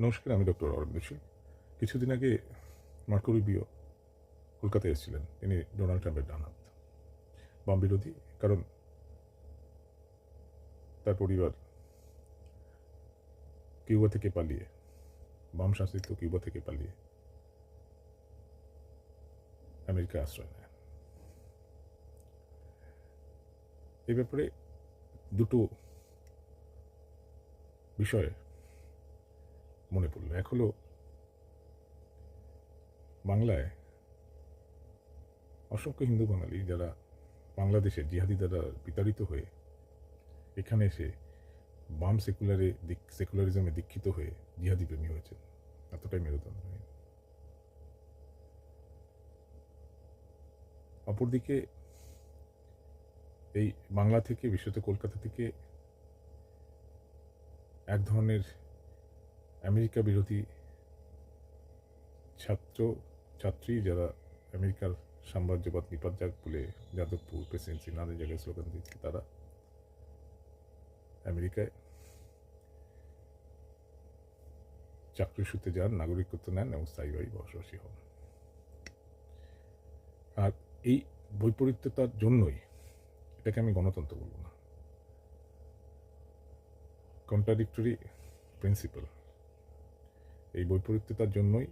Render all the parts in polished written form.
নমস্কার, আমি ডক্টর অরবিন্দ শীল। কিছুদিন আগে মার্কো রুবিও কলকাতায় এসেছিলেন। তিনি ডোনাল্ড ট্রাম্পের ডান হাত, বাম বিরোধী। কারণ তার পরিবার কিউবা থেকে পালিয়ে, বাম শাসিত কিউবা থেকে পালিয়ে আমেরিকায় আশ্রয় নেয়। এই ব্যাপারে দুটো বিষয় মনে পড়ল। এক হলো, বাংলায় অসংখ্য হিন্দু বাঙালি যারা বাংলাদেশের জিহাদি দ্বারা বিতাড়িত হয়ে এখানে এসে বাম সেকুলারিজমে দীক্ষিত হয়ে জিহাদি প্রেমী হয়েছেন। এতটাই মেরুদণ্ডহীন। অপরদিকে এই বাংলা থেকে, বিশেষত কলকাতা থেকে এক ধরনের আমেরিকা বিরোধী ছাত্রী যারা আমেরিকার সাম্রাজ্যবাদ নিপাত যাক বলে যাদবপুর, প্রেসিডেন্সি নানা জায়গায় স্লোগান দিচ্ছে, তারা আমেরিকায় চাকরি সূত্রে যান, নাগরিকত্ব নেন এবং স্থায়ীভাবে বসবাসী হন। আর এই বৈপরীত্যতার জন্যই, এটাকে আমি গণতন্ত্র বলবো না, কন্ট্রাডিক্টরি প্রিন্সিপাল, এই বৈপরীত্যতার জন্যই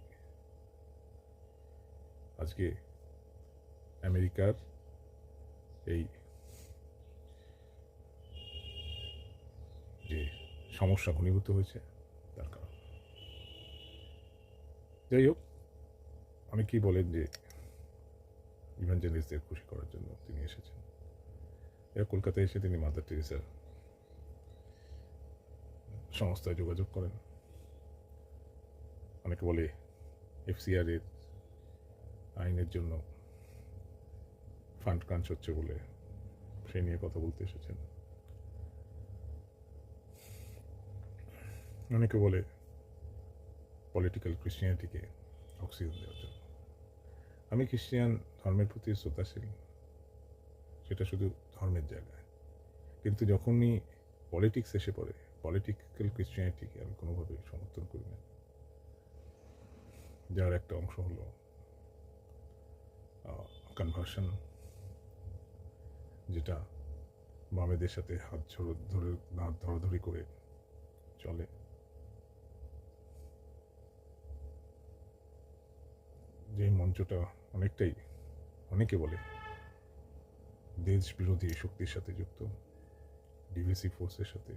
আজকে আমেরিকার এই যে সমস্যা ঘনীভূত হয়েছে তার কারণ। যাই হোক, অনেকেই বলেন যে ইভাঞ্জেলিস্টদের খুশি করার জন্য তিনি এসেছেন। এরা কলকাতায় এসে তিনি মাদার টেরেসার সংস্থায় যোগাযোগ করেন। অনেকে বলে FCR এর আইনের জন্য ফান্ড ক্রাঞ্চ হচ্ছে বলে সেই নিয়ে কথা বলতে এসেছেন। অনেকে বলে পলিটিক্যাল ক্রিশ্চিয়ানিটিকে অক্সিজেন দেওয়ার জন্য। আমি খ্রিস্টান ধর্মের প্রতি শ্রদ্ধাশীল, সেটা শুধু ধর্মের জায়গায়। কিন্তু যখনই পলিটিক্স এসে পড়ে, পলিটিক্যাল ক্রিশ্চিয়ানিটিকে আমি কোনোভাবেই সমর্থন করি না। যার একটা অংশ হলো কনভার্সন, যেটা বামেদের সাথে হাত ধরাধরি করে চলে। যে মঞ্চটা অনেকে বলে দেশ বিরোধী শক্তির সাথে যুক্ত, ডিভিসি ফোর্সের সাথে,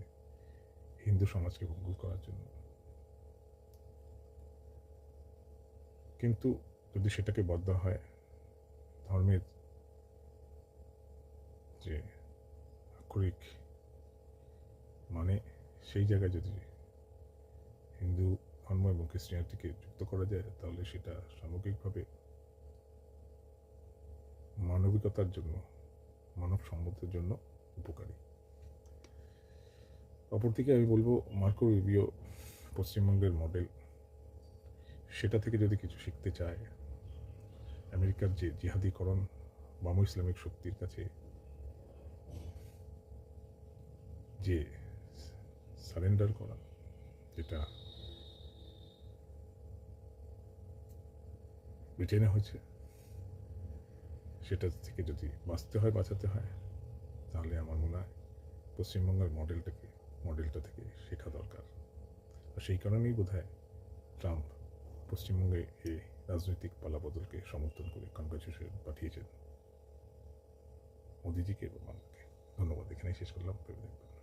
হিন্দু সমাজকে ভঙ্গুর করার জন্য। কিন্তু যদি সেটাকে বাদ দেওয়া হয়, ধর্মের যে আক্ষরিক মানে, সেই জায়গায় যদি হিন্দু ধর্ম এবং খ্রিস্টানিটিকে যুক্ত করা যায়, তাহলে সেটা সামগ্রিকভাবে মানবিকতার জন্য, মানব সম্মতির জন্য উপকারী। অপরদিকে আমি বলবো, মার্কো রুবিও পশ্চিমবঙ্গের মডেল, সেটা থেকে যদি কিছু শিখতে চায়, আমেরিকার যে জিহাদিকরণ, বাম ইসলামিক শক্তির কাছে যে সারেন্ডার করা, যেটা ব্রিটেনে হয়েছে, সেটা থেকে যদি বাঁচাতে হয়, তাহলে আমার মনে হয় পশ্চিমবঙ্গের মডেলটা থেকে শেখা দরকার। আর সেই কারণেই বোধহয় ট্রাম্প পশ্চিমবঙ্গে এই রাজনৈতিক পালাবদলকে সমর্থন করে কনগ্রাচুলেশন পাঠিয়েছেন মোদিজিকে এবং বাংলাকে। ধন্যবাদ। এখানেই শেষ করলাম। ভেবে দেখবেন।